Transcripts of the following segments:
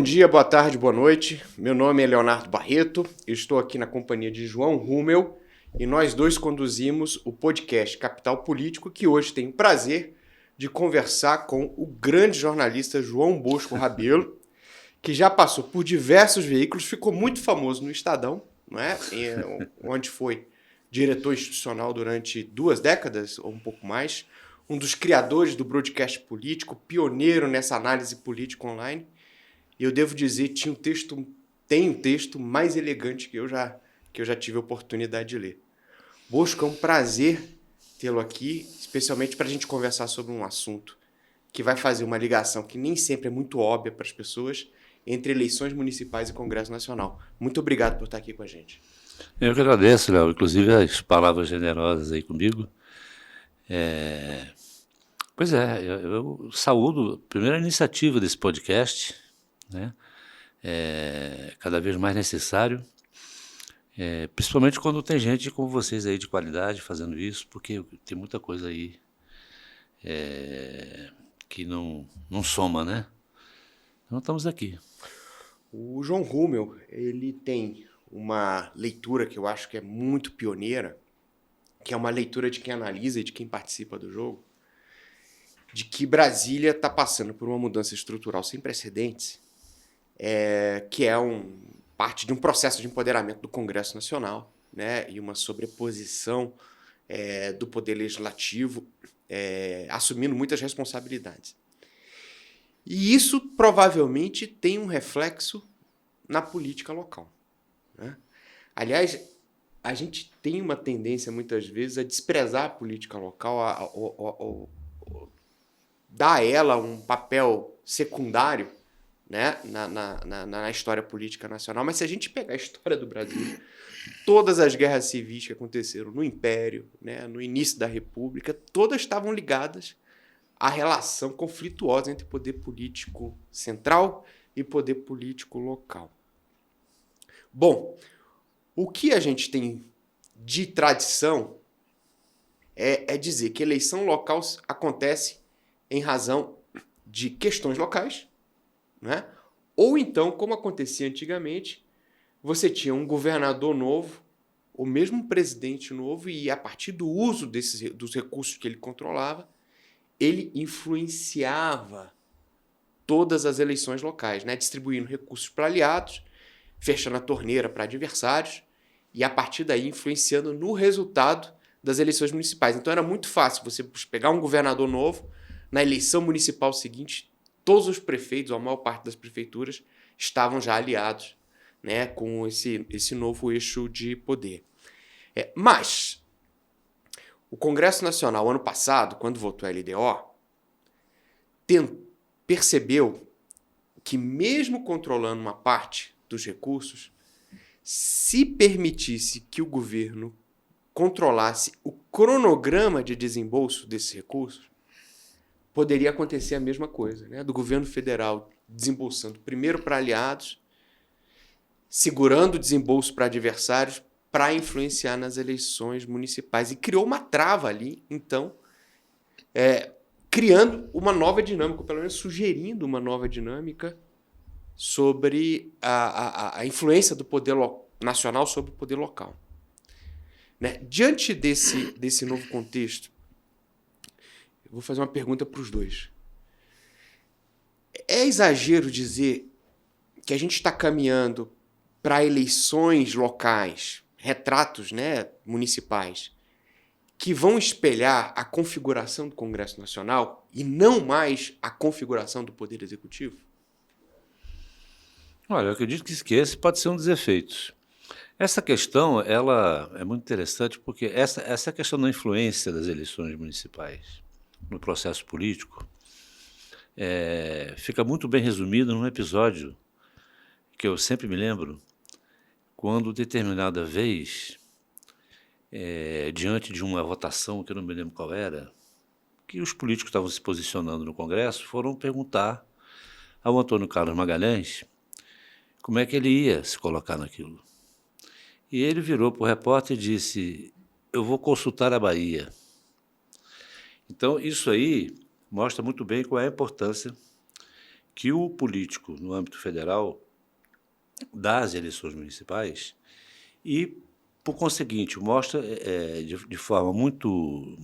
bom dia, boa tarde, boa noite. Meu nome é Leonardo Barreto, eu estou aqui na companhia de João Rummel e nós dois conduzimos o podcast Capital Político, que hoje tem o prazer de conversar com o grande jornalista João Bosco Rabelo, que já passou por diversos veículos, ficou muito famoso no Estadão, não é? Onde foi diretor institucional durante 2 décadas ou um pouco mais, um dos criadores do broadcast político, pioneiro nessa análise política online. E eu devo dizer, tem um texto mais elegante que eu já tive a oportunidade de ler. Bosco, é um prazer tê-lo aqui, especialmente para a gente conversar sobre um assunto que vai fazer uma ligação que nem sempre é muito óbvia para as pessoas entre eleições municipais e Congresso Nacional. Muito obrigado por estar aqui com a gente. Eu que agradeço, Léo, inclusive as palavras generosas aí comigo. Pois é, eu saúdo a primeira iniciativa desse podcast, né? Cada vez mais necessário, principalmente quando tem gente como vocês aí de qualidade fazendo isso, porque tem muita coisa aí que não soma, né? Então estamos aqui. O João Rummel, ele tem uma leitura que eu acho que é muito pioneira, que é uma leitura de quem analisa e de quem participa do jogo, de que Brasília está passando por uma mudança estrutural sem precedentes, que é parte de um processo de empoderamento do Congresso Nacional, né, e uma sobreposição do Poder Legislativo, assumindo muitas responsabilidades. E isso provavelmente tem um reflexo na política local, né? Aliás, a gente tem uma tendência muitas vezes a desprezar a política local, dar a ela um papel secundário, né, na história política nacional. Mas se a gente pegar a história do Brasil, todas as guerras civis que aconteceram no Império, né, no início da República, todas estavam ligadas à relação conflituosa entre poder político central e poder político local. Bom, o que a gente tem de tradição é dizer que eleição local acontece em razão de questões locais, né? Ou então, como acontecia antigamente, você tinha um governador novo, ou mesmo um presidente novo, e a partir do uso dos recursos que ele controlava, ele influenciava todas as eleições locais, né? Distribuindo recursos para aliados, fechando a torneira para adversários, e a partir daí influenciando no resultado das eleições municipais. Então era muito fácil você pegar um governador novo, na eleição municipal seguinte, todos os prefeitos, ou a maior parte das prefeituras, estavam já aliados, né, com esse novo eixo de poder. Mas o Congresso Nacional, ano passado, quando votou a LDO, percebeu que mesmo controlando uma parte dos recursos, se permitisse que o governo controlasse o cronograma de desembolso desses recursos, poderia acontecer a mesma coisa, né? Do governo federal desembolsando primeiro para aliados, segurando o desembolso para adversários, para influenciar nas eleições municipais. E criou uma trava ali, então, criando uma nova dinâmica, ou pelo menos sugerindo uma nova dinâmica sobre a influência do poder nacional sobre o poder local. Né? Diante desse novo contexto, eu vou fazer uma pergunta para os dois. É exagero dizer que a gente está caminhando para eleições locais, retratos, né, municipais, que vão espelhar a configuração do Congresso Nacional e não mais a configuração do Poder Executivo? Olha, eu acredito que esse pode ser um dos efeitos. Essa questão, ela é muito interessante porque essa questão da influência das eleições municipais no processo político fica muito bem resumida num episódio que eu sempre me lembro, quando determinada vez, diante de uma votação que eu não me lembro qual era, que os políticos estavam se posicionando no Congresso, foram perguntar ao Antônio Carlos Magalhães como é que ele ia se colocar naquilo. E ele virou para o repórter e disse: eu vou consultar a Bahia. Então, isso aí mostra muito bem qual é a importância que o político, no âmbito federal, das eleições municipais e, por conseguinte, mostra de forma muito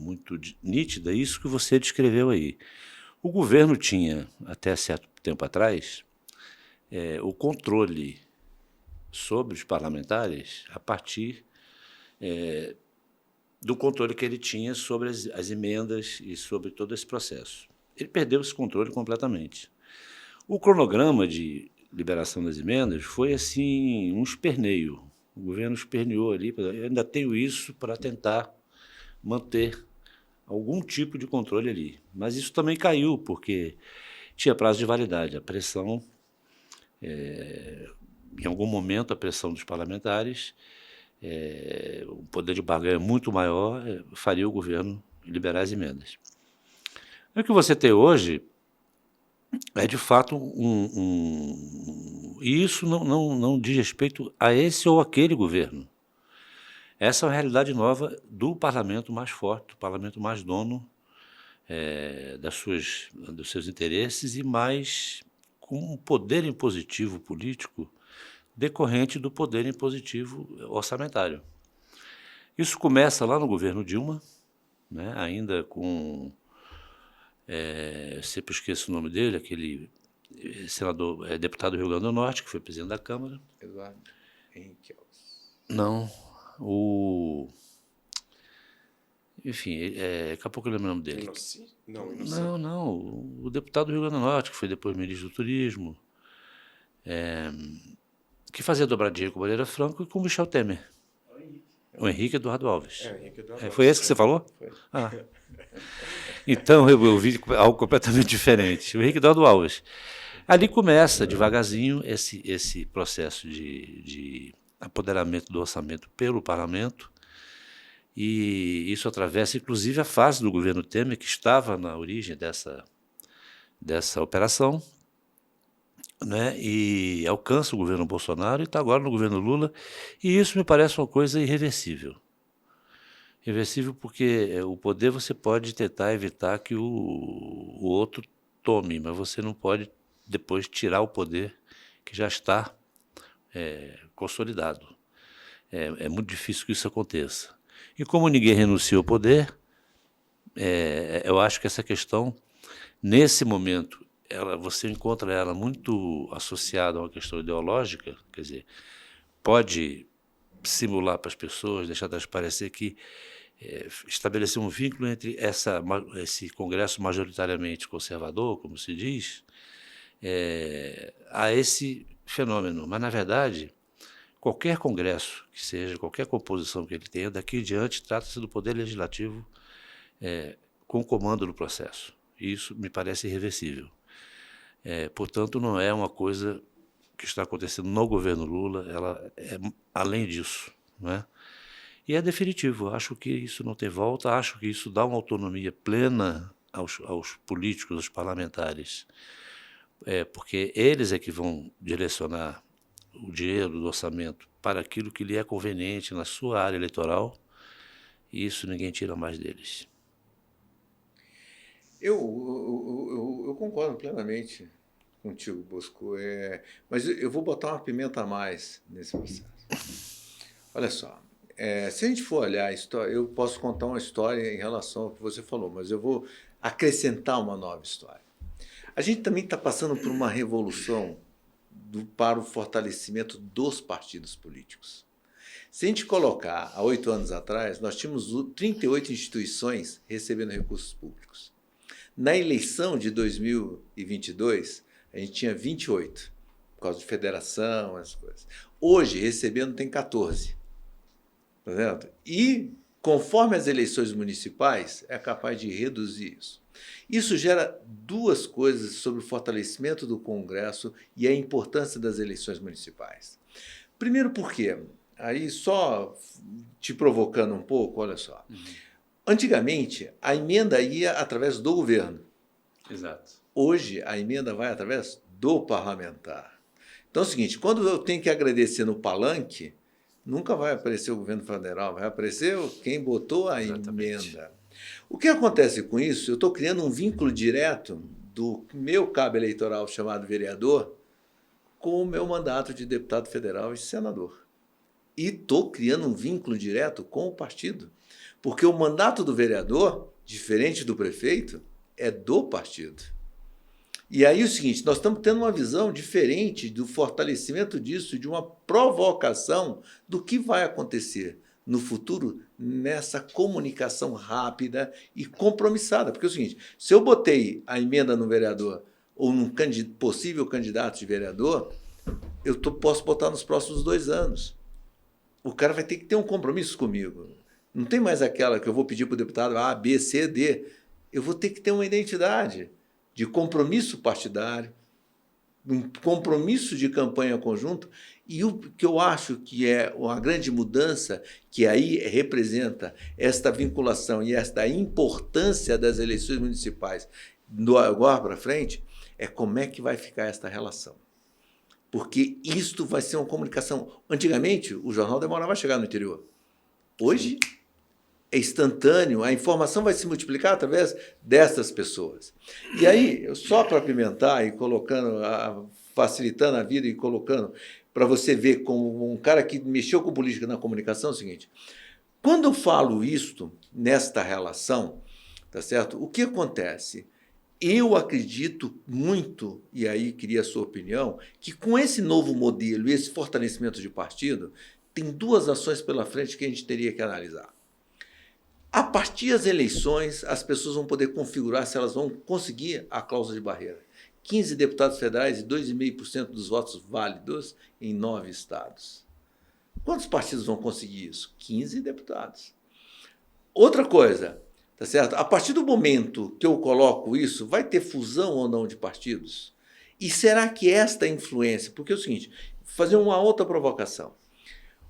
nítida isso que você descreveu aí. O governo tinha, até certo tempo atrás, o controle sobre os parlamentares a partir do controle que ele tinha sobre as emendas e sobre todo esse processo. Ele perdeu esse controle completamente. O cronograma de liberação das emendas foi assim um esperneio. O governo esperneou ali. Eu ainda tenho isso para tentar manter algum tipo de controle ali. Mas isso também caiu, porque tinha prazo de validade. A pressão, em algum momento, a pressão dos parlamentares, o poder de barganha muito maior, faria o governo liberar as emendas. O que você tem hoje é, de fato, e isso não diz respeito a esse ou aquele governo. Essa é uma realidade nova do parlamento mais forte, do parlamento mais dono dos seus interesses e mais com um poder impositivo político decorrente do poder impositivo orçamentário. Isso começa lá no governo Dilma, né, ainda com... sempre esqueço o nome dele, aquele senador, deputado do Rio Grande do Norte, que foi presidente da Câmara. Eduardo Henrique Alves. Não, enfim, daqui a pouco eu lembro o nome dele. Inocente? Não, o deputado do Rio Grande do Norte, que foi depois ministro do Turismo, que fazia dobradinha com o Moreira Franco e com o Michel Temer. O Henrique Eduardo Alves. O Henrique Eduardo Alves. Foi esse que você falou? Foi. Ah. Então eu vi algo completamente diferente. O Henrique Eduardo Alves. Ali começa, devagarzinho, esse processo de apoderamento do orçamento pelo parlamento, e isso atravessa, inclusive, a fase do governo Temer, que estava na origem dessa operação, né, e alcança o governo Bolsonaro e está agora no governo Lula, e isso me parece uma coisa irreversível. Irreversível porque o poder você pode tentar evitar que o outro tome, mas você não pode depois tirar o poder que já está consolidado. É muito difícil que isso aconteça. E como ninguém renuncia ao poder, eu acho que essa questão, nesse momento, você encontra ela muito associada a uma questão ideológica, quer dizer, pode simular para as pessoas, deixar transparecer que estabelecer um vínculo entre esse Congresso majoritariamente conservador, como se diz, a esse fenômeno. Mas, na verdade, qualquer Congresso que seja, qualquer composição que ele tenha, daqui em diante trata-se do Poder Legislativo com o comando do processo. E isso me parece irreversível. Portanto, não é uma coisa que está acontecendo no governo Lula, ela é além disso, não é? E é definitivo, acho que isso não tem volta, acho que isso dá uma autonomia plena aos políticos, aos parlamentares, porque eles é que vão direcionar o dinheiro do orçamento para aquilo que lhe é conveniente na sua área eleitoral, e isso ninguém tira mais deles. Eu concordo plenamente contigo, Bosco, mas eu vou botar uma pimenta a mais nesse processo. Olha só, se a gente for olhar a história, eu posso contar uma história em relação ao que você falou, mas eu vou acrescentar uma nova história. A gente também está passando por uma revolução para o fortalecimento dos partidos políticos. Se a gente colocar, há 8 anos atrás, nós tínhamos 38 instituições recebendo recursos públicos. Na eleição de 2022, a gente tinha 28, por causa de federação, essas coisas. Hoje, recebendo, tem 14. Tá vendo? E, conforme as eleições municipais, é capaz de reduzir isso. Isso gera duas coisas sobre o fortalecimento do Congresso e a importância das eleições municipais. Primeiro, por quê? Aí, só te provocando um pouco, olha só. Antigamente, a emenda ia através do governo. Exato. Hoje, a emenda vai através do parlamentar. Então é o seguinte, quando eu tenho que agradecer no palanque, nunca vai aparecer o governo federal, vai aparecer quem botou a emenda. O que acontece com isso? Eu estou criando um vínculo direto do meu cabo eleitoral chamado vereador com o meu mandato de deputado federal e senador. E estou criando um vínculo direto com o partido. Porque o mandato do vereador, diferente do prefeito, é do partido. E aí é o seguinte, nós estamos tendo uma visão diferente do fortalecimento disso, de uma provocação do que vai acontecer no futuro nessa comunicação rápida e compromissada. Porque é o seguinte, se eu botei a emenda no vereador ou num possível candidato de vereador, posso botar nos próximos 2 anos. O cara vai ter que ter um compromisso comigo. Não tem mais aquela que eu vou pedir para o deputado A, B, C, D. Eu vou ter que ter uma identidade de compromisso partidário, um compromisso de campanha conjunto, e o que eu acho que é uma grande mudança, que aí representa esta vinculação e esta importância das eleições municipais do agora para frente, é como é que vai ficar esta relação. Porque isto vai ser uma comunicação. Antigamente, o jornal demorava a chegar no interior. Hoje, é instantâneo, a informação vai se multiplicar através dessas pessoas. E aí, só para apimentar e colocando, facilitando a vida e colocando, para você ver como um cara que mexeu com política na comunicação, é o seguinte, quando eu falo isto, nesta relação, tá certo? O que acontece? Eu acredito muito, e aí queria a sua opinião, que com esse novo modelo e esse fortalecimento de partido, tem 2 ações pela frente que a gente teria que analisar. A partir das eleições, as pessoas vão poder configurar se elas vão conseguir a cláusula de barreira. 15 deputados federais e 2,5% dos votos válidos em 9 estados. Quantos partidos vão conseguir isso? 15 deputados. Outra coisa, tá certo? A partir do momento que eu coloco isso, vai ter fusão ou não de partidos? E será que esta influência... Porque é o seguinte, fazer uma outra provocação.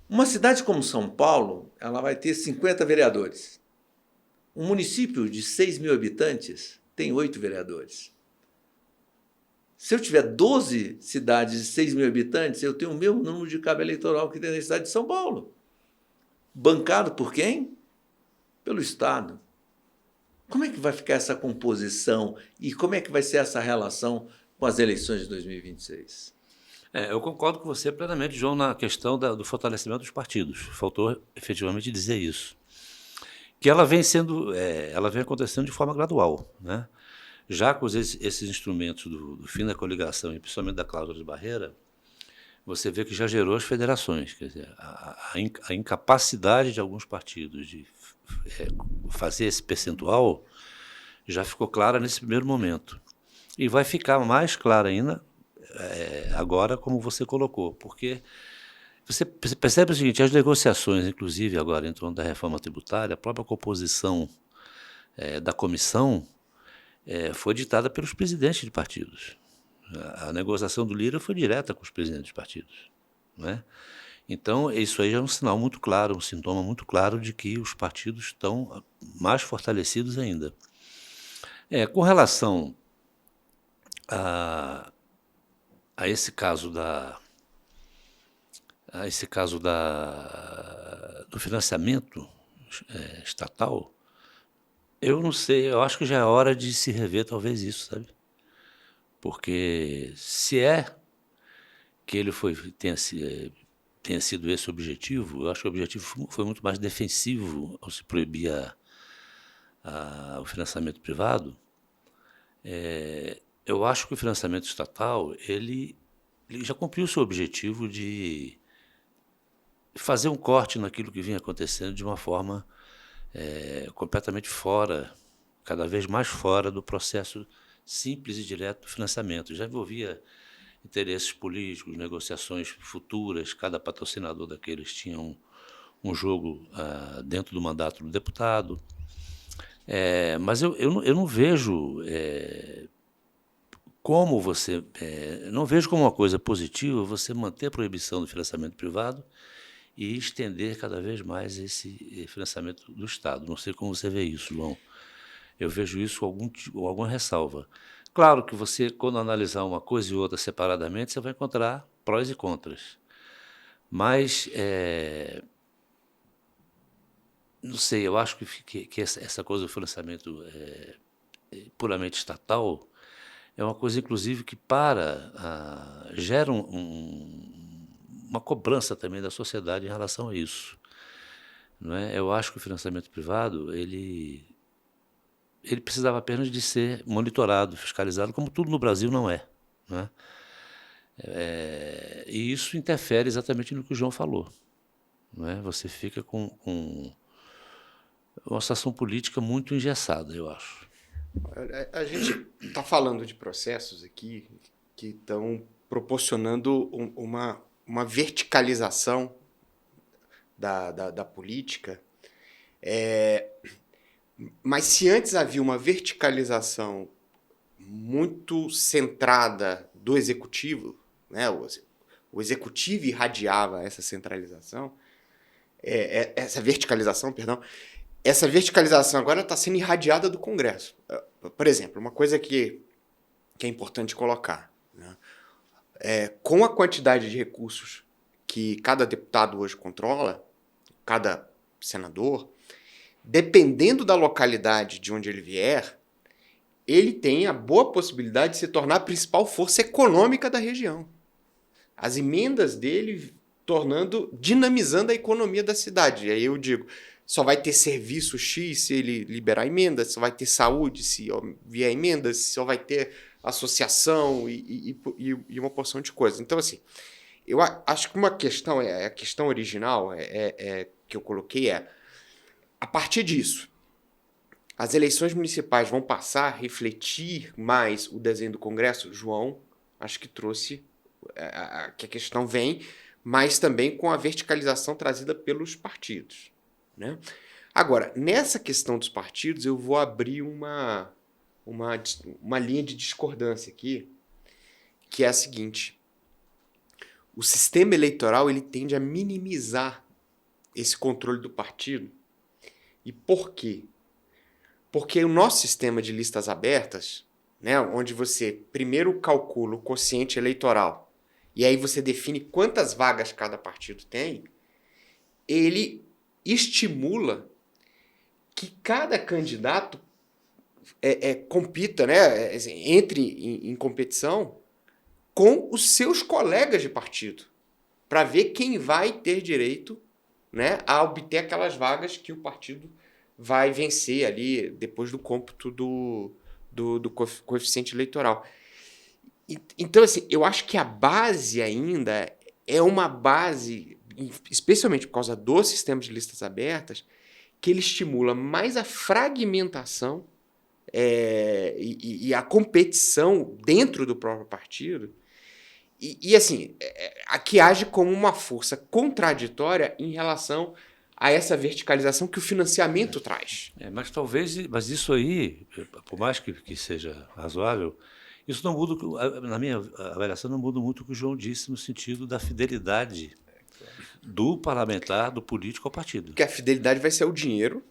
Uma cidade como São Paulo, ela vai ter 50 vereadores. Um município de 6 mil habitantes tem 8 vereadores. Se eu tiver 12 cidades de 6 mil habitantes, eu tenho o mesmo número de cabo eleitoral que tem na cidade de São Paulo. Bancado por quem? Pelo Estado. Como é que vai ficar essa composição e como é que vai ser essa relação com as eleições de 2026? Eu concordo com você plenamente, João, na questão do fortalecimento dos partidos. Faltou efetivamente dizer isso. Que ela vem acontecendo de forma gradual, né? Já com esses instrumentos do fim da coligação e principalmente da cláusula de barreira, você vê que já gerou as federações. Quer dizer, a incapacidade de alguns partidos de fazer esse percentual já ficou clara nesse primeiro momento. E vai ficar mais clara ainda agora, como você colocou, porque você percebe o seguinte, as negociações, inclusive agora em torno da reforma tributária, a própria composição da comissão foi ditada pelos presidentes de partidos. A negociação do Lira foi direta com os presidentes de partidos, né? Então, isso aí já é um sinal muito claro, um sintoma muito claro de que os partidos estão mais fortalecidos ainda. Com relação a esse caso do financiamento estatal, eu não sei, eu acho que já é hora de se rever talvez isso, sabe? Porque se que ele tenha sido esse o objetivo, eu acho que o objetivo foi muito mais defensivo ao se proibir o financiamento privado. Eu acho que o financiamento estatal ele já cumpriu o seu objetivo de fazer um corte naquilo que vinha acontecendo de uma forma completamente fora, cada vez mais fora do processo simples e direto do financiamento. Já envolvia interesses políticos, negociações futuras, cada patrocinador daqueles tinha um jogo dentro do mandato do deputado. Mas eu não vejo como você... não vejo como uma coisa positiva você manter a proibição do financiamento privado e estender cada vez mais esse financiamento do Estado. Não sei como você vê isso, João. Eu vejo isso com alguma ressalva. Claro que você, quando analisar uma coisa e outra separadamente, você vai encontrar prós e contras. Mas, não sei, eu acho que essa coisa do financiamento puramente estatal, é uma coisa, inclusive, que gera uma cobrança também da sociedade em relação a isso. Não é? Eu acho que o financiamento privado ele precisava apenas de ser monitorado, fiscalizado, como tudo no Brasil não é. Não é? E isso interfere exatamente no que o João falou. Não é? Você fica com uma situação política muito engessada, eu acho. A gente está falando de processos aqui que estão proporcionando uma verticalização da política. Mas se antes havia uma verticalização muito centrada do executivo, né? O executivo irradiava essa centralização, essa verticalização, perdão. Essa verticalização agora está sendo irradiada do Congresso. Por exemplo, uma coisa que é importante colocar, né? Com a quantidade de recursos que cada deputado hoje controla, cada senador, dependendo da localidade de onde ele vier, ele tem a boa possibilidade de se tornar a principal força econômica da região. As emendas dele dinamizando a economia da cidade. E aí eu digo, só vai ter serviço X se ele liberar emendas, só vai ter saúde se vier emendas, só vai ter associação e uma porção de coisas. Então, assim, eu acho que uma questão, a questão original que eu coloquei a partir disso, as eleições municipais vão passar a refletir mais o desenho do Congresso? João, acho que trouxe que a questão vem, mas também com a verticalização trazida pelos partidos, né? Agora, nessa questão dos partidos, eu vou abrir uma linha de discordância aqui, que é a seguinte: o sistema eleitoral ele tende a minimizar esse controle do partido. E por quê? Porque o nosso sistema de listas abertas, né, onde você primeiro calcula o quociente eleitoral e aí você define quantas vagas cada partido tem, ele estimula que cada candidato compita, né, entre em competição com os seus colegas de partido, para ver quem vai ter direito, né, a obter aquelas vagas que o partido vai vencer ali depois do cômputo do coeficiente eleitoral. Então, assim, eu acho que a base ainda é uma base, especialmente por causa do sistema de listas abertas, que ele estimula mais a fragmentação e a competição dentro do próprio partido, assim, que age como uma força contraditória em relação a essa verticalização que o financiamento traz. Mas isso aí, por mais que seja razoável, isso não muda, na minha avaliação, não muda muito o que o João disse no sentido da fidelidade do parlamentar, do político ao partido. Porque a fidelidade vai ser o dinheiro.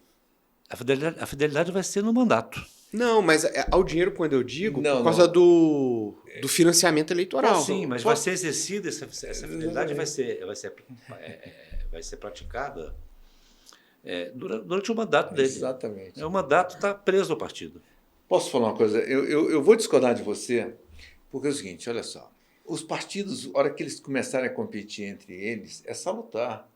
A fidelidade vai ser no mandato. Não, mas ao dinheiro, quando eu digo, por causa do financiamento eleitoral. Sim, mas vai ser exercida, essa fidelidade vai ser praticada durante o mandato dele. Exatamente. O mandato está preso ao partido. Posso falar uma coisa? Eu vou discordar de você, porque é o seguinte, olha só. Os partidos, a hora que eles começarem a competir entre eles, é salutar.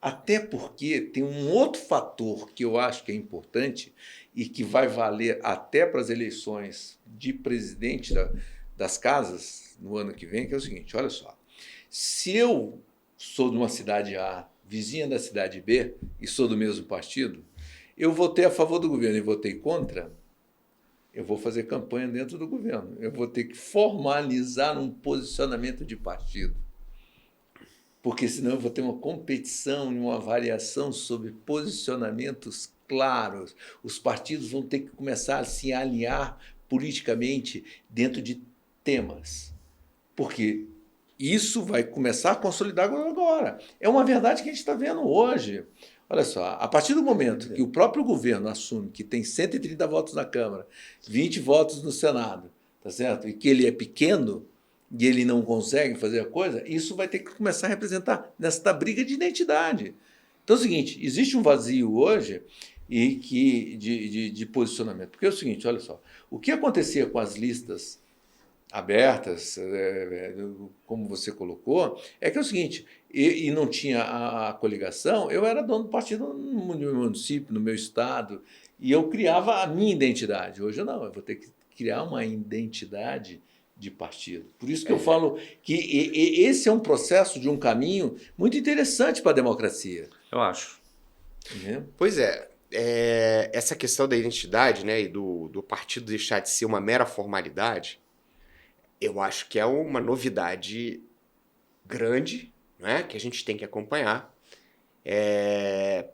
Até porque tem um outro fator que eu acho que é importante e que vai valer até para as eleições de presidente das casas no ano que vem, que é o seguinte, olha só. Se eu sou de uma cidade A, vizinha da cidade B, e sou do mesmo partido, eu votei a favor do governo e votei contra, eu vou fazer campanha dentro do governo. Eu vou ter que formalizar um posicionamento de partido. Porque senão eu vou ter uma competição, uma variação sobre posicionamentos claros. Os partidos vão ter que começar a se alinhar politicamente dentro de temas. Porque isso vai começar a consolidar agora. É uma verdade que a gente está vendo hoje. Olha só, a partir do momento que o próprio governo assume que tem 130 votos na Câmara, 20 votos no Senado, tá certo? E que ele é pequeno e ele não consegue fazer a coisa, isso vai ter que começar a representar nesta briga de identidade. Então é o seguinte, existe um vazio hoje de posicionamento. Porque é o seguinte, olha só, o que acontecia com as listas abertas, como você colocou, é que é o seguinte, e não tinha a coligação, eu era dono do partido no meu município, no meu estado, e eu criava a minha identidade. Hoje não, eu vou ter que criar uma identidade de partido. Por isso que eu falo que esse é um processo de um caminho muito interessante para a democracia. Eu acho. Entendeu? Pois é, essa questão da identidade, né, e do partido deixar de ser uma mera formalidade, eu acho que é uma novidade grande, né, que a gente tem que acompanhar,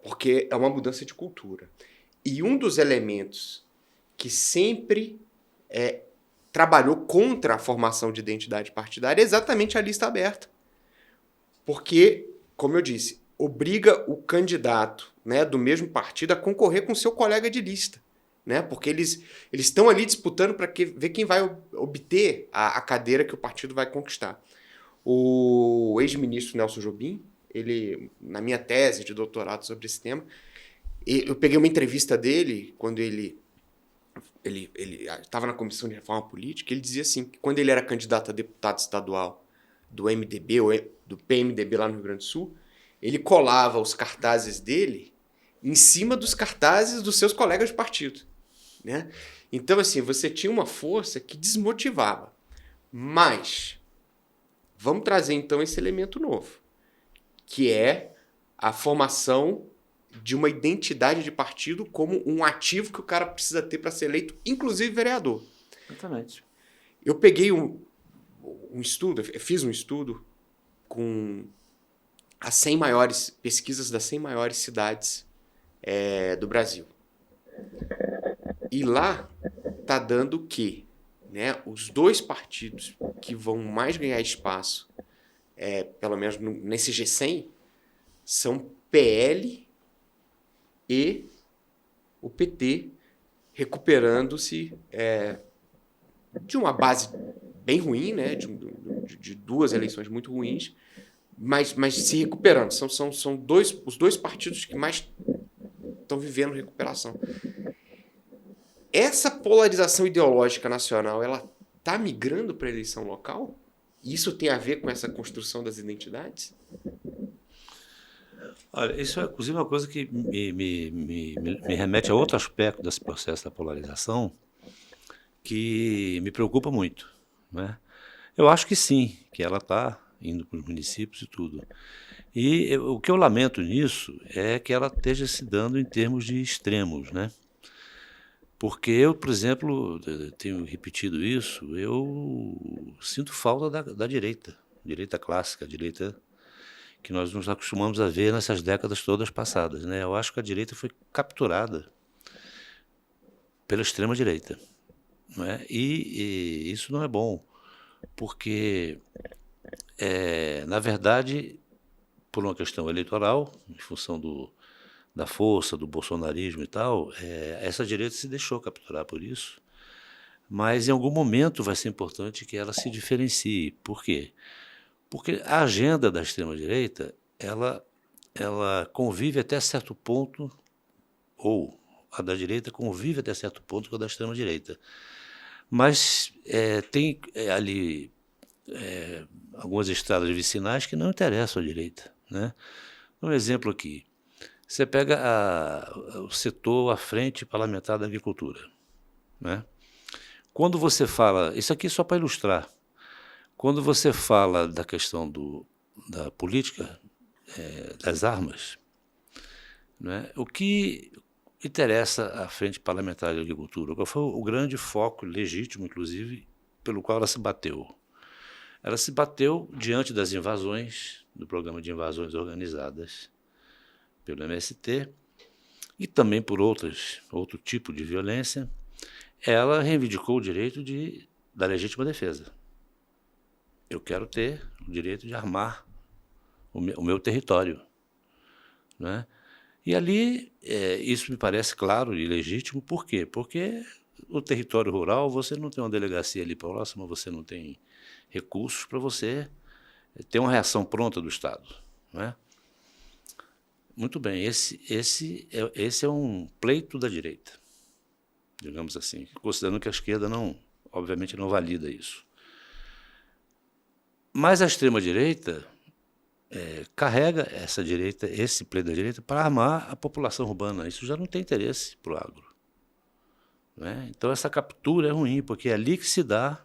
porque é uma mudança de cultura. E um dos elementos que sempre trabalhou contra a formação de identidade partidária é exatamente a lista aberta. Porque, como eu disse, obriga o candidato, né, do mesmo partido a concorrer com seu colega de lista. Né, porque eles estão ali disputando para ver quem vai obter a cadeira que o partido vai conquistar. O ex-ministro Nelson Jobim, ele, na minha tese de doutorado sobre esse tema, eu peguei uma entrevista dele quando ele estava na Comissão de Reforma Política. Ele dizia assim, que quando ele era candidato a deputado estadual do MDB ou do PMDB lá no Rio Grande do Sul, ele colava os cartazes dele em cima dos cartazes dos seus colegas de partido. Né? Então, assim, você tinha uma força que desmotivava. Mas, vamos trazer então esse elemento novo, que é a formação de uma identidade de partido como um ativo que o cara precisa ter para ser eleito, inclusive vereador. Exatamente. Eu peguei um estudo, eu fiz um estudo com as 100 maiores pesquisas das 100 maiores cidades do Brasil. E lá está dando que, né, os dois partidos que vão mais ganhar espaço, pelo menos nesse G100, são PL e o PT, recuperando-se de uma base bem ruim, né, de duas eleições muito ruins, mas se recuperando. São os dois partidos que mais estão vivendo recuperação. Essa polarização ideológica nacional, ela está migrando para a eleição local? Isso tem a ver com essa construção das identidades? Olha, isso é inclusive uma coisa que me remete a outro aspecto desse processo da polarização que me preocupa muito. Né? Eu acho que sim, que ela está indo para os municípios e tudo. E o que eu lamento nisso é que ela esteja se dando em termos de extremos, né? Porque eu, por exemplo, tenho repetido isso, eu sinto falta da direita clássica, a direita que nós nos acostumamos a ver nessas décadas todas passadas. Né? Eu acho que a direita foi capturada pela extrema-direita. Não é? E isso não é bom, porque, na verdade, por uma questão eleitoral, em função da força, do bolsonarismo e tal, essa direita se deixou capturar por isso, mas em algum momento vai ser importante que ela se diferencie. Por quê? Porque a agenda da extrema-direita, ela convive até certo ponto, ou a da direita convive até certo ponto com a da extrema-direita. Mas tem ali algumas estradas vicinais que não interessam à direita. Né? Um exemplo aqui. Você pega o setor à frente parlamentar da agricultura. Né? Quando você fala... Isso aqui é só para ilustrar. Quando você fala da questão da política das armas, né? O que interessa à frente parlamentar da agricultura? Qual foi o grande foco legítimo, inclusive, pelo qual ela se bateu? Ela se bateu diante das invasões, do programa de invasões organizadas pelo MST, e também por outro tipo de violência. Ela reivindicou o direito da legítima defesa. Eu quero ter o direito de armar o meu território. Né? E ali, isso me parece claro e legítimo. Por quê? Porque no território rural você não tem uma delegacia ali próxima, você não tem recursos para você ter uma reação pronta do Estado. Né? Muito bem, esse é um pleito da direita, digamos assim, considerando que a esquerda obviamente não valida isso. Mas a extrema-direita carrega essa direita, esse pleito da direita, para armar a população urbana. Isso já não tem interesse para o agro, né? Então, essa captura é ruim, porque é ali que se dá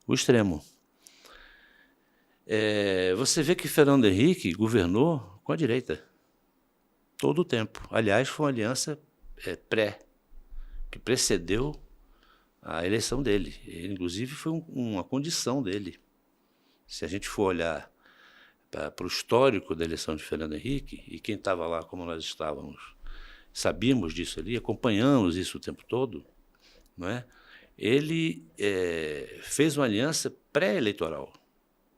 o extremo. Você vê que Fernando Henrique governou com a direita todo o tempo. Aliás, foi uma aliança que precedeu a eleição dele. Ele, inclusive, foi uma condição dele. Se a gente for olhar para o histórico da eleição de Fernando Henrique, e quem estava lá, como nós estávamos, sabíamos disso ali, acompanhamos isso o tempo todo, não é? Ele fez uma aliança pré-eleitoral,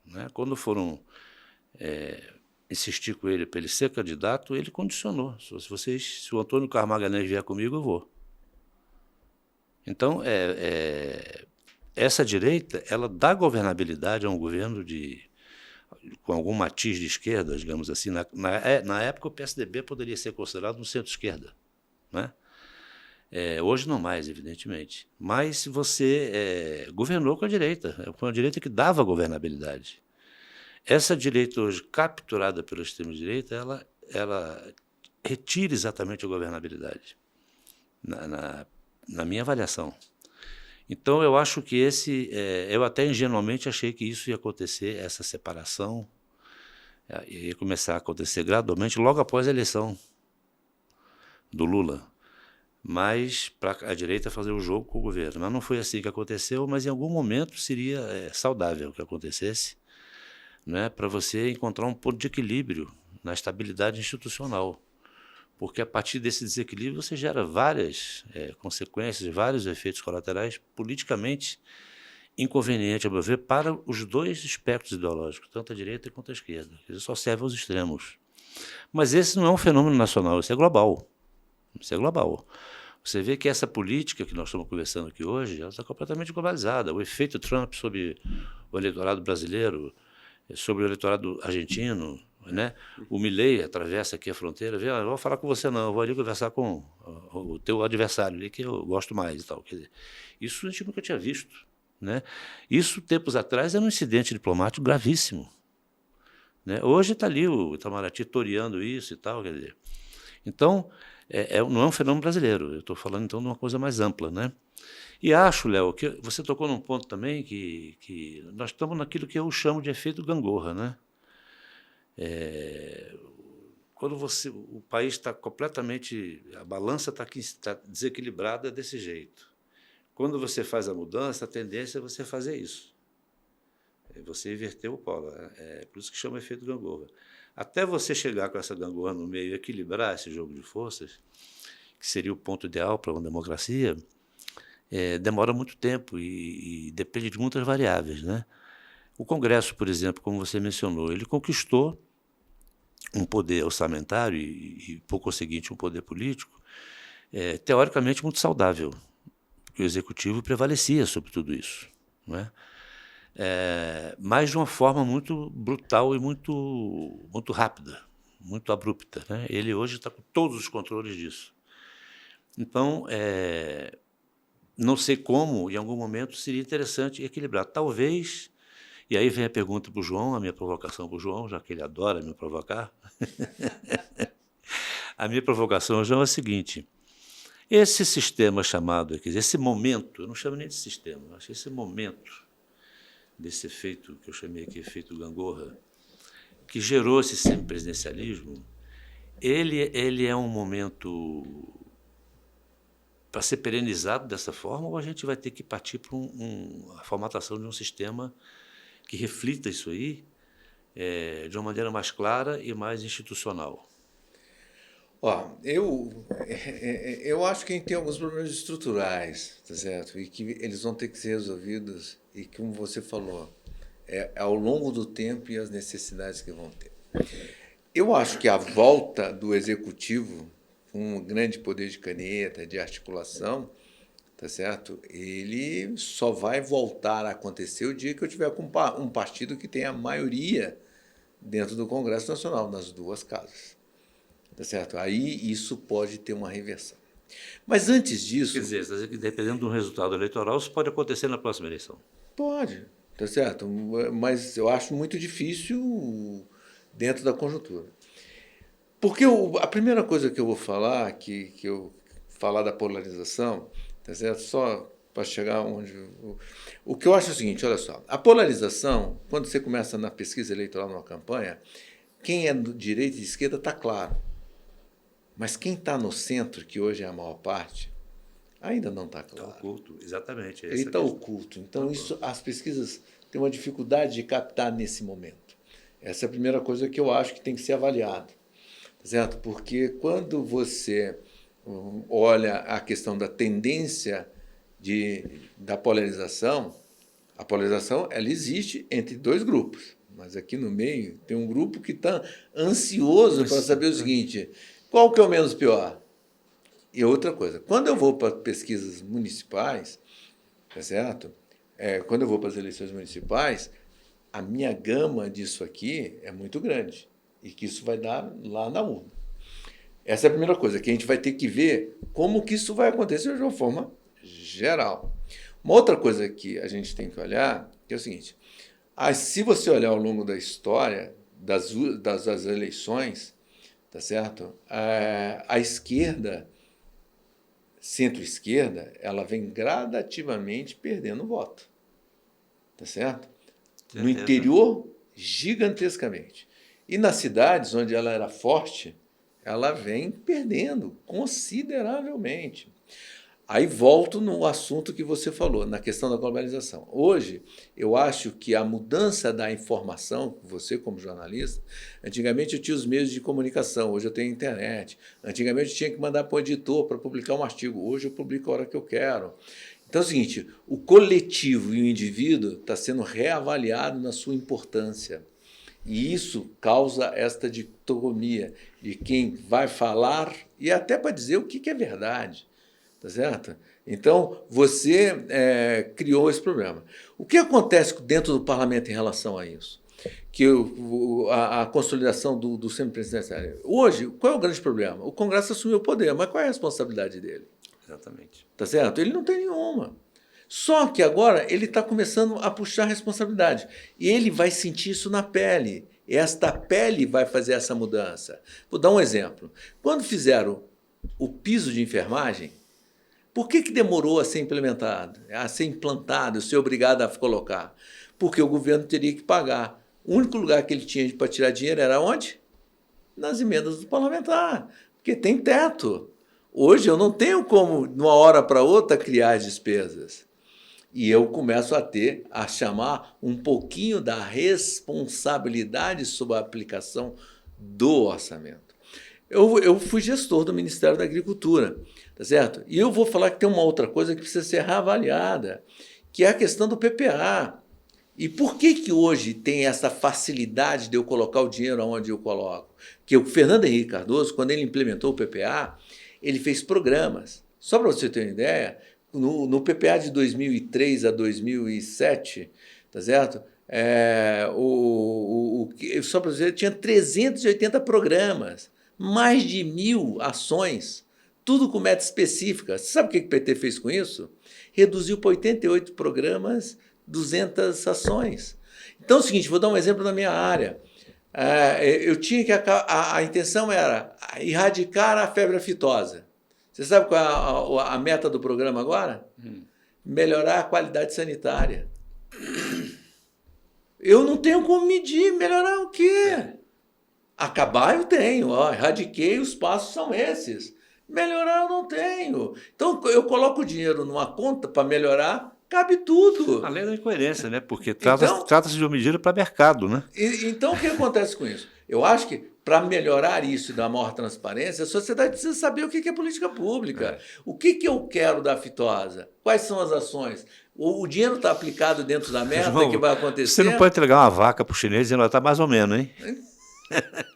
né? Quando foram insistir com ele para ele ser candidato, ele condicionou. Se o Antônio Carlos Magalhães vier comigo, eu vou. Então, essa direita, ela dá governabilidade a um governo com algum matiz de esquerda, digamos assim. Na época, o PSDB poderia ser considerado um centro-esquerda, né? Hoje não mais, evidentemente. Mas você governou com a direita, com a direita que dava governabilidade. Essa direita hoje, capturada pela extrema-direita, ela retira exatamente a governabilidade, na minha avaliação. Então, eu acho que eu até ingenuamente achei que isso ia acontecer, essa separação, ia começar a acontecer gradualmente logo após a eleição do Lula, mas para a direita fazer o jogo com o governo. Mas não foi assim que aconteceu, mas em algum momento seria saudável que acontecesse, né, para você encontrar um ponto de equilíbrio na estabilidade institucional. Porque a partir desse desequilíbrio você gera várias consequências, vários efeitos colaterais politicamente inconvenientes, a meu ver, para os dois espectros ideológicos, tanto a direita quanto a esquerda. Eles só servem aos extremos. Mas esse não é um fenômeno nacional, isso é global. Isso é global. Você vê que essa política que nós estamos conversando aqui hoje, ela está completamente globalizada. O efeito Trump sobre o eleitorado brasileiro, sobre o eleitorado argentino, né? O Milei atravessa aqui a fronteira, vê, não vou falar com você não, eu vou ali conversar com o teu adversário ali, que eu gosto mais e tal. Quer dizer, isso a gente nunca tinha visto, né? Isso, tempos atrás, era um incidente diplomático gravíssimo, né? Hoje está ali o Itamaraty toreando isso e tal, quer dizer. Então, não é um fenômeno brasileiro, eu estou falando então de uma coisa mais ampla, né? E acho, Léo, que você tocou num ponto também que nós estamos naquilo que eu chamo de efeito gangorra, né? Quando o país está completamente, a balança está desequilibrada desse jeito. Quando você faz a mudança, a tendência é você fazer isso. Você inverter o polo. Por isso que chama efeito gangorra. Até você chegar com essa gangorra no meio e equilibrar esse jogo de forças, que seria o ponto ideal para uma democracia, demora muito tempo e depende de muitas variáveis, né? O Congresso, por exemplo, como você mencionou, ele conquistou um poder orçamentário e por conseguinte, um poder político, teoricamente muito saudável, porque o Executivo prevalecia sobre tudo isso, não é? Mas de uma forma muito brutal e muito rápida, muito abrupta, né? Ele hoje está com todos os controles disso. Então, não sei como, em algum momento, seria interessante equilibrar. Talvez, e aí vem a pergunta para o João, a minha provocação para o João, já que ele adora me provocar. A minha provocação, João, é a seguinte: esse sistema chamado, quer dizer, esse momento, eu não chamo nem de sistema, eu acho que esse momento desse efeito, que eu chamei aqui efeito gangorra, que gerou esse semipresidencialismo, ele é um momento para ser perenizado dessa forma, ou a gente vai ter que partir para a formatação de um sistema que reflita isso aí de uma maneira mais clara e mais institucional? Ó, eu acho que a gente tem alguns problemas estruturais, tá certo? E que eles vão ter que ser resolvidos, e como você falou, ao longo do tempo e as necessidades que vão ter. Eu acho que a volta do executivo, com um grande poder de caneta, de articulação, tá certo? Ele só vai voltar a acontecer o dia que eu tiver com um partido que tenha maioria dentro do Congresso Nacional, nas duas casas. Tá certo? Aí isso pode ter uma reversão. Mas antes disso... Quer dizer, dependendo do resultado eleitoral, isso pode acontecer na próxima eleição. Pode. tá certo? Mas eu acho muito difícil dentro da conjuntura. Porque a primeira coisa que eu vou falar, que eu falar da polarização, tá certo? Só para chegar onde... O que eu acho é o seguinte, olha só, a polarização, quando você começa na pesquisa eleitoral, numa campanha, quem é do direita e de esquerda está claro. Mas quem está no centro, que hoje é a maior parte, ainda não está claro. Está oculto, exatamente. Ele está oculto. Então, isso, as pesquisas têm uma dificuldade de captar nesse momento. Essa é a primeira coisa que eu acho que tem que ser avaliada. Certo? Porque quando você olha a questão da tendência da polarização, a polarização ela existe entre dois grupos. Mas aqui no meio tem um grupo que está ansioso para saber o seguinte, qual que é o menos pior? E outra coisa, quando eu vou para pesquisas municipais, tá certo? Quando eu vou para as eleições municipais, a minha gama disso aqui é muito grande e que isso vai dar lá na urna. Essa é a primeira coisa, que a gente vai ter que ver como que isso vai acontecer de uma forma geral. Uma outra coisa que a gente tem que olhar é o seguinte, se você olhar ao longo da história das eleições, tá certo? A esquerda, centro-esquerda, ela vem gradativamente perdendo voto. Tá certo? No interior, gigantescamente. E nas cidades onde ela era forte, ela vem perdendo consideravelmente. Aí volto no assunto que você falou, na questão da globalização. Hoje, eu acho que a mudança da informação, você como jornalista, antigamente eu tinha os meios de comunicação, hoje eu tenho internet. Antigamente eu tinha que mandar para o editor para publicar um artigo, hoje eu publico a hora que eu quero. Então é o seguinte, o coletivo e o indivíduo está sendo reavaliado na sua importância. E isso causa esta dicotomia de quem vai falar e até para dizer o que é verdade. Tá certo? Então, você criou esse problema. O que acontece dentro do parlamento em relação a isso? Que a consolidação do semipresidencialismo. Hoje, qual é o grande problema? O Congresso assumiu o poder, mas qual é a responsabilidade dele? Exatamente. Tá certo? Ele não tem nenhuma. Só que agora ele está começando a puxar a responsabilidade. E ele vai sentir isso na pele. Esta pele vai fazer essa mudança. Vou dar um exemplo. Quando fizeram o piso de enfermagem, por que demorou a ser implementado, a ser implantado, ser obrigado a colocar? Porque o governo teria que pagar. O único lugar que ele tinha para tirar dinheiro era onde? Nas emendas do parlamentar, porque tem teto. Hoje eu não tenho como, de uma hora para outra, criar as despesas. E eu começo a chamar um pouquinho da responsabilidade sobre a aplicação do orçamento. Eu fui gestor do Ministério da Agricultura, tá certo? E eu vou falar que tem uma outra coisa que precisa ser reavaliada, que é a questão do PPA. E por que hoje tem essa facilidade de eu colocar o dinheiro onde eu coloco? Porque o Fernando Henrique Cardoso, quando ele implementou o PPA, ele fez programas. Só para você ter uma ideia, no PPA de 2003 a 2007, tá certo? Só para você, tinha 380 programas, mais de 1.000 ações, tudo com meta específica. Você sabe o que o PT fez com isso? Reduziu para 88 programas, 200 ações. Então é o seguinte, vou dar um exemplo na minha área. Eu tinha que a intenção era erradicar a febre aftosa. Você sabe qual é a meta do programa agora? Melhorar a qualidade sanitária. Eu não tenho como medir, melhorar o quê? Acabar eu tenho, erradiquei, os passos são esses. Melhorar eu não tenho. Então eu coloco o dinheiro numa conta para melhorar, cabe tudo. Além da incoerência, né? Porque trata-se de uma medida para mercado, né? Então o que acontece com isso? Eu acho que para melhorar isso e dar maior transparência, a sociedade precisa saber o que é política pública. O que eu quero da aftosa? Quais são as ações? O dinheiro está aplicado dentro da meta que vai acontecer? Você não pode entregar uma vaca para o chinês dizendo que está mais ou menos, hein?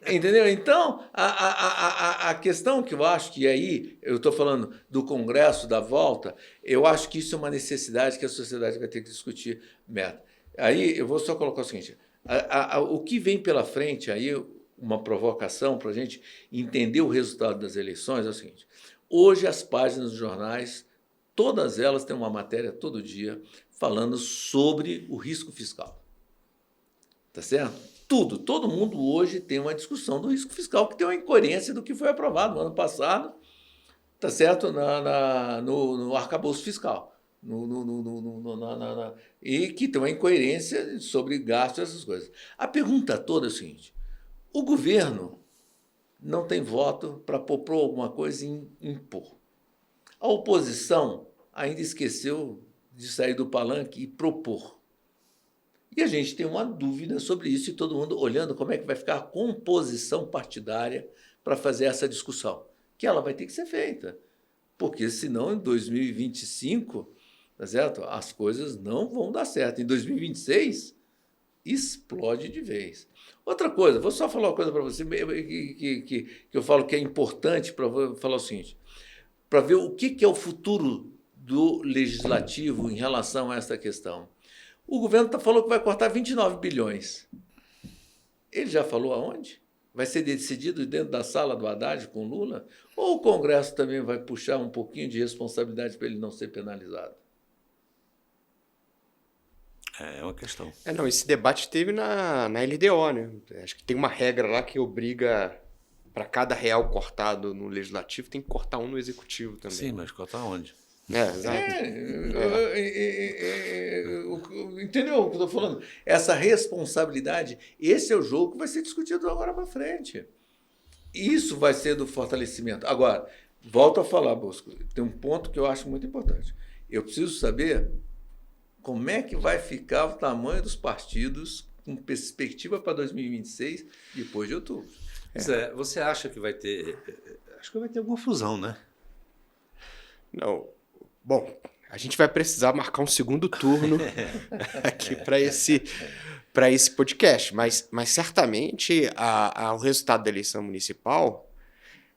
Entendeu? Então, a questão que eu acho que aí, eu estou falando do Congresso, da volta, eu acho que isso é uma necessidade que a sociedade vai ter que discutir meta. Aí eu vou só colocar o seguinte, o que vem pela frente, aí uma provocação para a gente entender o resultado das eleições é o seguinte, hoje as páginas dos jornais todas elas têm uma matéria todo dia falando sobre o risco fiscal. Tá certo? Tudo, todo mundo hoje tem uma discussão do risco fiscal, que tem uma incoerência do que foi aprovado no ano passado, tá certo? No arcabouço fiscal. E que tem uma incoerência sobre gastos, essas coisas. A pergunta toda é a seguinte: o governo não tem voto para propor alguma coisa e impor. A oposição ainda esqueceu de sair do palanque e propor. E a gente tem uma dúvida sobre isso, e todo mundo olhando como é que vai ficar a composição partidária para fazer essa discussão, que ela vai ter que ser feita, porque senão em 2025, tá certo? As coisas não vão dar certo. Em 2026, explode de vez. Outra coisa, vou só falar uma coisa para você que eu falo que é importante para falar o seguinte, para ver o que é o futuro do legislativo em relação a essa questão. O governo falou que vai cortar 29 bilhões. Ele já falou aonde? Vai ser decidido dentro da sala do Haddad com Lula? Ou o Congresso também vai puxar um pouquinho de responsabilidade para ele não ser penalizado? É uma questão. Não, esse debate teve na LDO, né? Acho que tem uma regra lá que obriga, para cada real cortado no legislativo, tem que cortar um no executivo também. Sim, mas cortar onde? Exato. Entendeu o que eu estou falando? Essa responsabilidade, esse é o jogo que vai ser discutido agora para frente. Isso vai ser do fortalecimento. Agora, volto a falar, Bosco, tem um ponto que eu acho muito importante. Eu preciso saber como é que vai ficar o tamanho dos partidos com perspectiva para 2026, depois de outubro. Zé, você acha que vai ter... Acho que vai ter alguma fusão, né? Não. Bom, a gente vai precisar marcar um segundo turno aqui para esse podcast, mas certamente o resultado da eleição municipal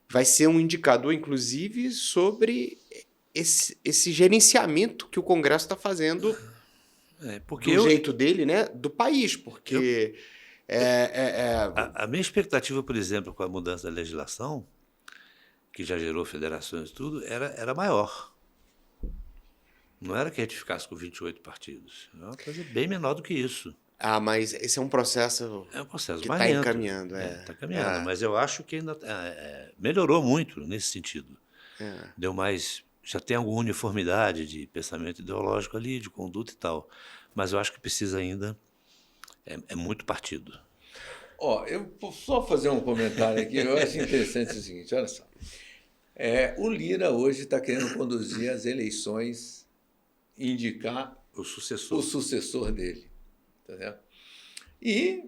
vai ser um indicador, inclusive, sobre esse gerenciamento que o Congresso está fazendo do jeito dele, né, do país, porque A minha expectativa, por exemplo, com a mudança da legislação, que já gerou federações e tudo, era maior. Não era que a gente ficasse com 28 partidos. Era uma coisa bem menor do que isso. Mas esse é um processo que mais está lento. encaminhando. Está caminhando, mas eu acho que ainda melhorou muito nesse sentido. Deu mais... Já tem alguma uniformidade de pensamento ideológico ali, de conduta e tal. Mas eu acho que precisa ainda... É muito partido. Eu vou só fazer um comentário aqui. Eu acho interessante o seguinte, olha só. O Lira hoje está querendo conduzir as eleições e indicar o sucessor dele. Tá certo? E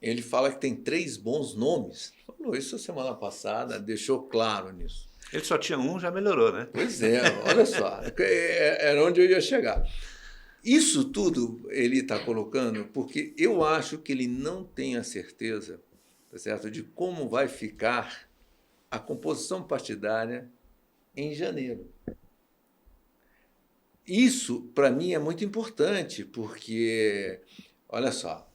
ele fala que tem 3 bons nomes. Falou isso semana passada, deixou claro nisso. Ele só tinha um, já melhorou, né? Pois é, olha só. Era onde eu ia chegar. Isso tudo ele está colocando porque eu acho que ele não tem a certeza, tá certo, de como vai ficar a composição partidária em janeiro. Isso, para mim, é muito importante, porque, olha só,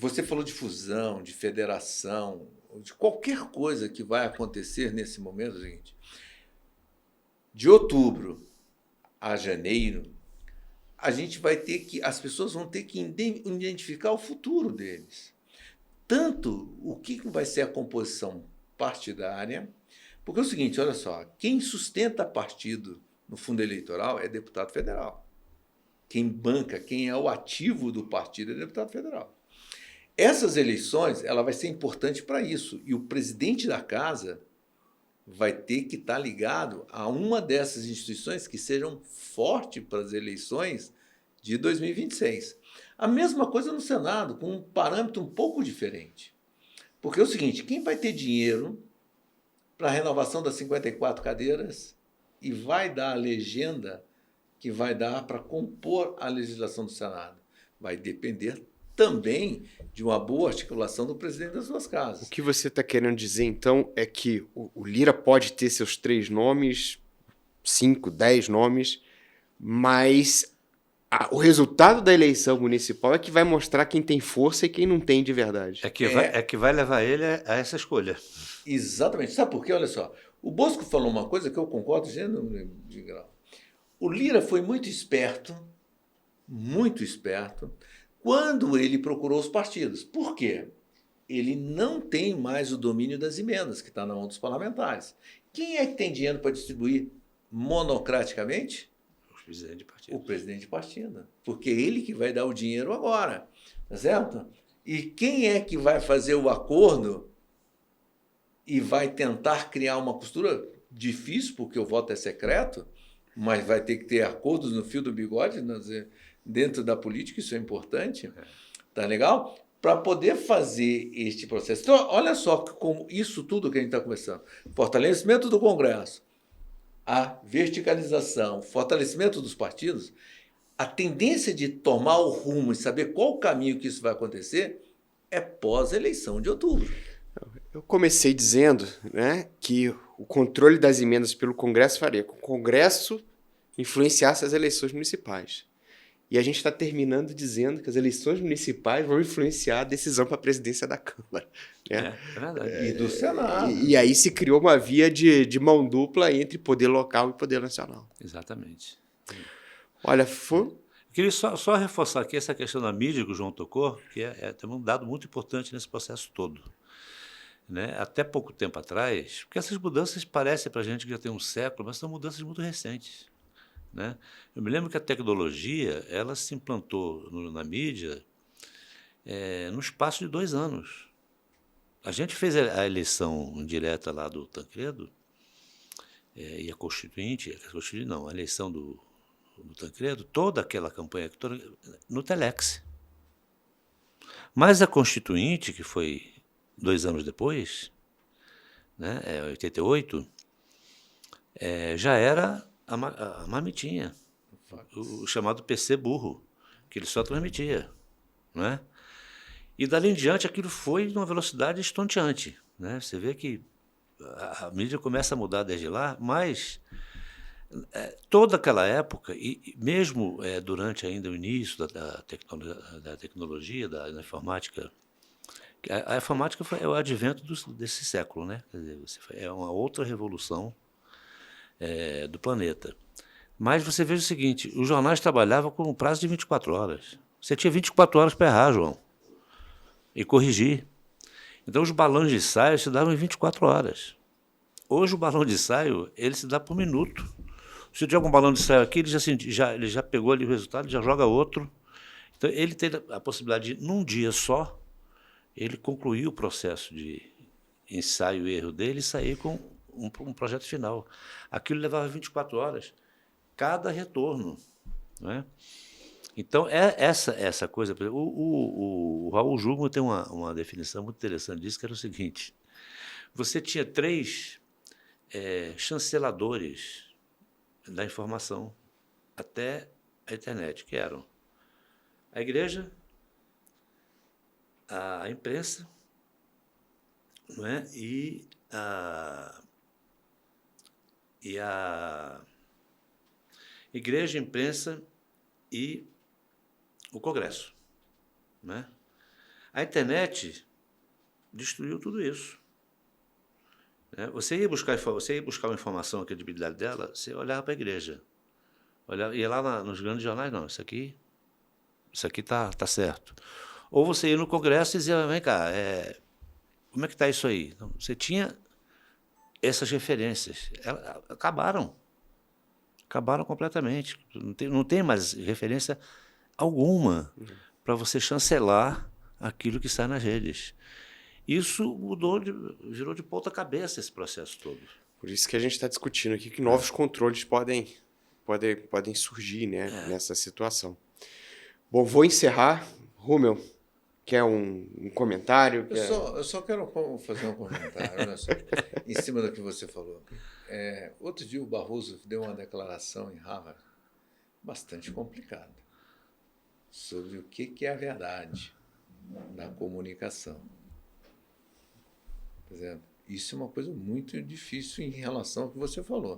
você falou de fusão, de federação, de qualquer coisa que vai acontecer nesse momento, é o seguinte, de outubro a janeiro, as pessoas vão ter que identificar o futuro deles. Tanto o que vai ser a composição partidária, porque é o seguinte, olha só, quem sustenta partido no fundo eleitoral é deputado federal. Quem banca, quem é o ativo do partido é deputado federal. Essas eleições, ela vai ser importante para isso, e o presidente da casa vai ter que estar ligado a uma dessas instituições que sejam fortes para as eleições de 2026. A mesma coisa no Senado, com um parâmetro um pouco diferente. Porque é o seguinte, quem vai ter dinheiro para a renovação das 54 cadeiras e vai dar a legenda que vai dar para compor a legislação do Senado? Vai depender também de uma boa articulação do presidente das duas casas. O que você está querendo dizer, então, é que o Lira pode ter seus 3 nomes, 5, 10 nomes, mas o resultado da eleição municipal é que vai mostrar quem tem força e quem não tem de verdade. É que vai levar ele a essa escolha. Exatamente. Sabe por quê? Olha só, o Bosco falou uma coisa que eu concordo de grau. O Lira foi muito esperto, quando ele procurou os partidos. Por quê? Ele não tem mais o domínio das emendas, que está na mão dos parlamentares. Quem é que tem dinheiro para distribuir monocraticamente? Os presidentes de partido. O presidente de partido. Porque é ele que vai dar o dinheiro agora. Tá certo? E quem é que vai fazer o acordo e vai tentar criar uma costura? Difícil, porque o voto é secreto, mas vai ter que ter acordos no fio do bigode, dentro da política, isso é importante. Tá legal? Para poder fazer este processo. Então, olha só como isso tudo que a gente está conversando. Fortalecimento do Congresso, a verticalização, fortalecimento dos partidos, a tendência de tomar o rumo e saber qual o caminho que isso vai acontecer é pós-eleição de outubro. Eu comecei dizendo, né, que o controle das emendas pelo Congresso faria com que o Congresso influenciasse as eleições municipais. E a gente está terminando dizendo que as eleições municipais vão influenciar a decisão para a presidência da Câmara. Né? É verdade. E do Senado. E aí se criou uma via de mão dupla entre poder local e poder nacional. Exatamente. Olha, foi... Eu queria só reforçar aqui essa questão da mídia que o João tocou, que é um dado muito importante nesse processo todo. Né? Até pouco tempo atrás, porque essas mudanças parecem para a gente que já tem um século, mas são mudanças muito recentes. Né? Eu me lembro que a tecnologia ela se implantou na mídia no espaço de 2 anos. A gente fez a eleição indireta lá do Tancredo, e a Constituinte não, a eleição do Tancredo, toda aquela campanha no Telex. Mas a Constituinte, que foi 2 anos depois, né, 88, já era a marmitinha, o chamado PC burro, que ele só transmitia. Né? E dali em diante aquilo foi numa velocidade estonteante. Né? Você vê que a mídia começa a mudar desde lá, mas toda aquela época, e mesmo durante ainda o início da tecnologia, da informática, a informática é o advento desse século, né? Quer dizer, é uma outra revolução do planeta. Mas você veja o seguinte, os jornais trabalhavam com um prazo de 24 horas. Você tinha 24 horas para errar, João, e corrigir. Então os balões de ensaio se davam em 24 horas. Hoje o balão de ensaio ele se dá por minuto. Se eu tiver algum balão de ensaio aqui, ele já pegou ali o resultado, já joga outro. Então ele tem a possibilidade de, num dia só, ele concluir o processo de ensaio e erro dele e sair com um projeto final. Aquilo levava 24 horas, cada retorno. Né? Então, essa coisa... O Raul Jungmann tem uma definição muito interessante disso, que era o seguinte, você tinha 3 chanceladores da informação até a internet, que eram a igreja, a imprensa, não é? e a igreja, a imprensa e o Congresso. Né? A internet destruiu tudo isso. Né? Você ia buscar uma informação, a credibilidade dela, você olhava para a igreja. Ia lá nos grandes jornais, não, isso aqui tá certo. Ou você ia no Congresso e dizia, vem cá, como é que está isso aí? Então, você tinha essas referências. Acabaram completamente. Não tem mais referência alguma para você chancelar aquilo que sai nas redes. Isso virou de ponta cabeça esse processo todo. Por isso que a gente está discutindo aqui que novos controles podem surgir, né, nessa situação. Bom, vou encerrar. Rúmel, quer um comentário? Eu só quero fazer um comentário, olha só, em cima do que você falou. Outro dia o Barroso deu uma declaração em Harvard bastante complicada sobre o que é a verdade na comunicação. Por exemplo, isso é uma coisa muito difícil em relação ao que você falou.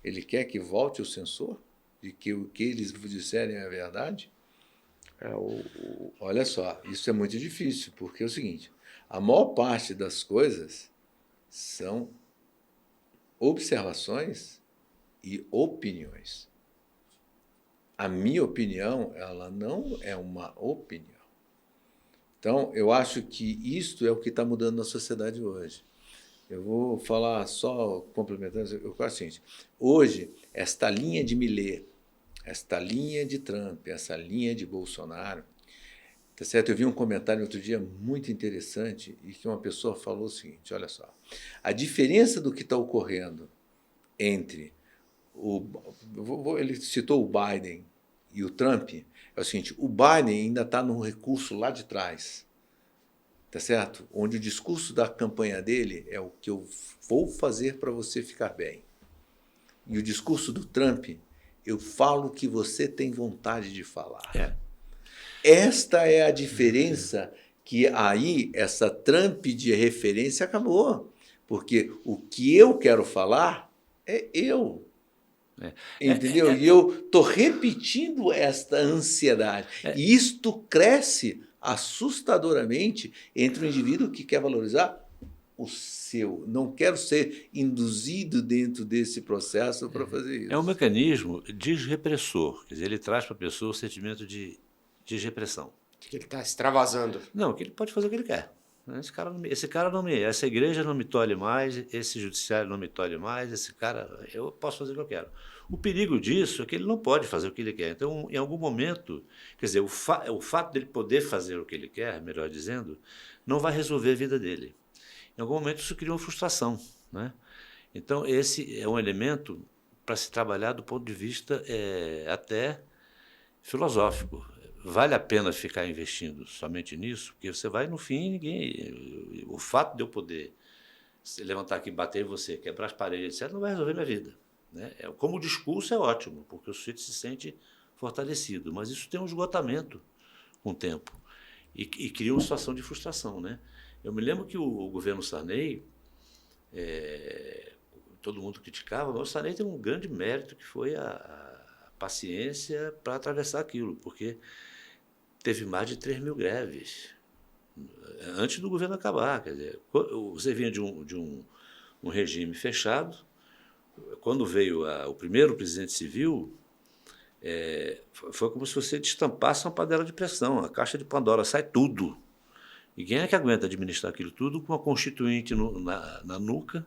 Ele quer que volte o censor de que o que eles disserem é verdade? Olha só, isso é muito difícil, porque é o seguinte, a maior parte das coisas são observações e opiniões. a minha opinião, ela não é uma opinião. Então, eu acho que isto é o que está mudando na sociedade hoje. Eu vou falar só complementando, eu acho o seguinte, hoje, esta linha de Millet, esta linha de Trump, essa linha de Bolsonaro, tá certo? Eu vi um comentário outro dia muito interessante e que uma pessoa falou o seguinte, olha só, a diferença do que está ocorrendo entre ele citou o Biden e o Trump, é o seguinte, o Biden ainda está num recurso lá de trás, tá certo? Onde o discurso da campanha dele é o que eu vou fazer para você ficar bem. E o discurso do Trump, eu falo o que você tem vontade de falar. Esta é a diferença que aí essa Trump de referência acabou. Porque o que eu quero falar é eu. Entendeu? E eu estou repetindo esta ansiedade. E isto cresce assustadoramente entre o indivíduo que quer valorizar o seu. Não quero ser induzido dentro desse processo para fazer isso. É um mecanismo desrepressor. Quer dizer, ele traz para a pessoa o sentimento de desrepressão. Que ele está extravasando. Não, que ele pode fazer o que ele quer. Essa igreja não me tolhe mais, esse judiciário não me tolhe mais, esse cara, eu posso fazer o que eu quero. O perigo disso é que ele não pode fazer o que ele quer. Então, em algum momento, quer dizer, o fato dele poder fazer o que ele quer, melhor dizendo, não vai resolver a vida dele. Em algum momento isso cria uma frustração, né? Então, esse é um elemento para se trabalhar do ponto de vista até filosófico. Vale a pena ficar investindo somente nisso? Porque você vai, no fim, o fato de eu poder se levantar aqui, bater em você, quebrar as paredes, etc., não vai resolver minha vida, né? Como o discurso é ótimo, porque o sujeito se sente fortalecido, mas isso tem um esgotamento com o tempo e cria uma situação de frustração, né? Eu me lembro que o governo Sarney, todo mundo criticava, mas o Sarney tem um grande mérito que foi a paciência para atravessar aquilo, porque teve mais de 3 mil greves antes do governo acabar. Quer dizer, você vinha de um regime fechado. Quando veio o primeiro presidente civil, foi como se você destampasse uma panela de pressão, a caixa de Pandora, sai tudo. E quem é que aguenta administrar aquilo tudo com uma constituinte na nuca,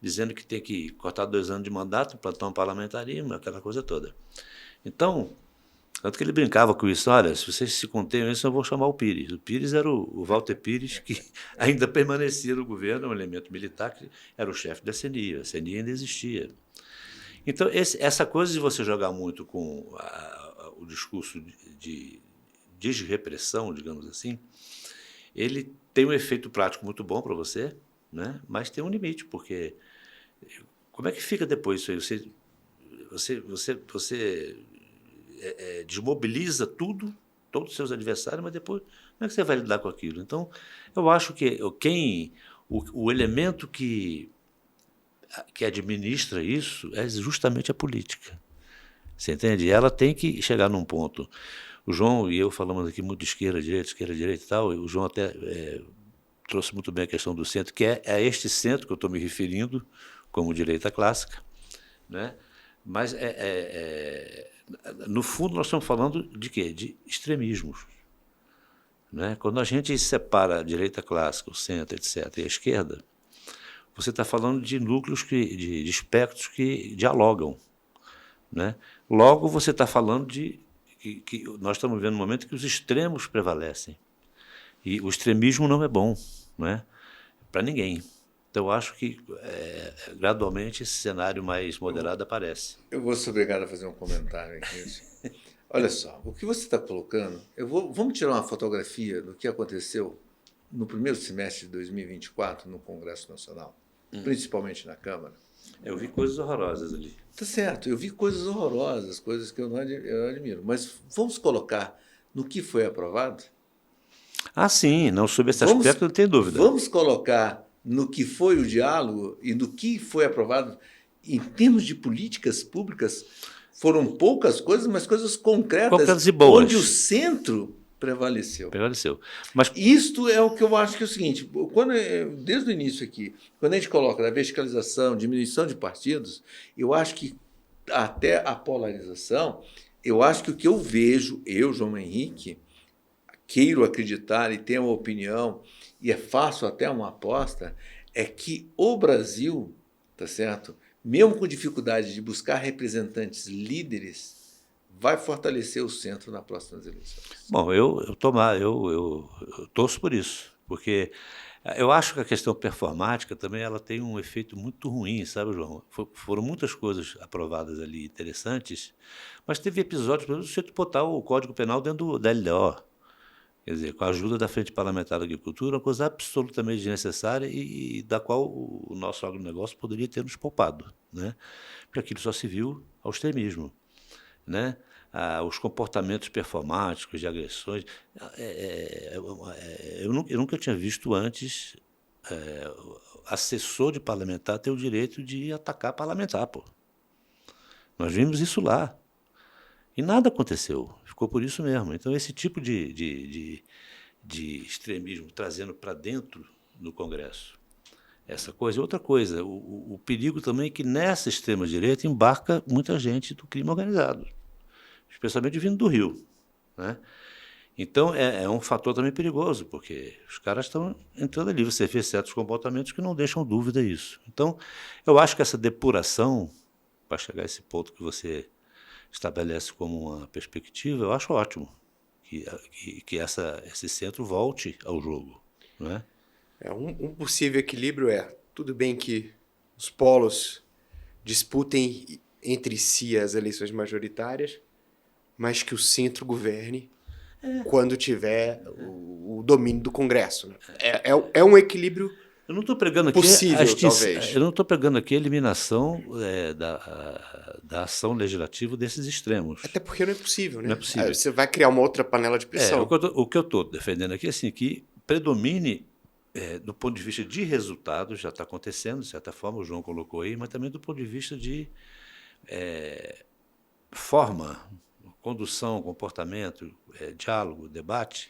dizendo que tem que cortar 2 anos de mandato, implantar um parlamentarismo, aquela coisa toda. Então, tanto que ele brincava com isso, olha, se vocês se contêm isso, eu vou chamar o Pires. O Pires era o Walter Pires, que ainda permanecia no governo, um elemento militar, que era o chefe da CNI, a CNI ainda existia. Então, essa coisa de você jogar muito com o discurso de desrepressão, digamos assim, ele tem um efeito prático muito bom para você, né? Mas tem um limite, porque como é que fica depois isso aí? Você desmobiliza tudo, todos os seus adversários, mas depois como é que você vai lidar com aquilo? Então, eu acho que o elemento que administra isso é justamente a política. Você entende? Ela tem que chegar num ponto. O João e eu falamos aqui muito de esquerda, direita e tal, e o João até trouxe muito bem a questão do centro, que é a este centro que eu estou me referindo, como direita clássica, né? Mas, no fundo, nós estamos falando de quê? De extremismos, né? Quando a gente separa a direita clássica, o centro, etc., e a esquerda, você está falando de núcleos, de espectros que dialogam, né? Logo, você está falando que nós estamos vivendo um momento que os extremos prevalecem. E o extremismo não é bom, né? Para ninguém. Então, eu acho que, gradualmente, esse cenário mais moderado aparece. Eu vou ser obrigado a fazer um comentário aqui. Olha só, o que você está colocando... Vamos tirar uma fotografia do que aconteceu no primeiro semestre de 2024 no Congresso Nacional, principalmente na Câmara. Eu vi coisas horrorosas ali. Tá certo, eu vi coisas horrorosas, coisas que eu não admiro. Mas vamos colocar no que foi aprovado? Ah, sim, não, sobre esse aspecto não tem dúvida. Vamos colocar no que foi o diálogo e no que foi aprovado em termos de políticas públicas. Foram poucas coisas, mas coisas concretas e boas, onde o centro prevaleceu. Mas isto é o que eu acho que é o seguinte, desde o início aqui, quando a gente coloca a verticalização, diminuição de partidos, eu acho que até a polarização eu acho que o que eu vejo, eu, João Henrique, queiro acreditar e tenho uma opinião, e é fácil até uma aposta, é que o Brasil, tá certo? Mesmo com dificuldade de buscar representantes líderes, vai fortalecer o centro nas próximas eleições. Bom, eu torço por isso, porque eu acho que a questão performática também ela tem um efeito muito ruim, sabe, João? Foram muitas coisas aprovadas ali interessantes, mas teve episódios, por exemplo, você botar o Código Penal dentro da LDO, quer dizer, com a ajuda da Frente Parlamentar da Agricultura, uma coisa absolutamente desnecessária e da qual o nosso agronegócio poderia ter nos poupado, né? Porque aquilo só se viu ao extremismo, né? Os comportamentos performáticos de agressões. Eu nunca tinha visto antes assessor de parlamentar ter o direito de atacar parlamentar, pô. Nós vimos isso lá. E nada aconteceu. Ficou por isso mesmo. Então, esse tipo de extremismo trazendo para dentro do Congresso essa coisa. Outra coisa, o perigo também é que nessa extrema-direita embarca muita gente do crime organizado, especialmente vindo do Rio, né? Então, é um fator também perigoso, porque os caras estão entrando ali. Você vê certos comportamentos que não deixam dúvida isso. Então, eu acho que essa depuração, para chegar a esse ponto que você estabelece como uma perspectiva, eu acho ótimo que esse centro volte ao jogo, não é? Um possível equilíbrio tudo bem que os polos disputem entre si as eleições majoritárias, mas que o centro governe quando tiver o domínio do Congresso, né? É um equilíbrio Eu não estou pregando aqui possível, talvez. Eu não estou pregando aqui a eliminação da ação legislativa desses extremos. Até porque não é possível, né? Não é possível. Você vai criar uma outra panela de pressão. O que eu estou defendendo aqui é assim, que predomine, do ponto de vista de resultados, já está acontecendo, de certa forma, o João colocou aí, mas também do ponto de vista de forma, condução, comportamento, diálogo, debate,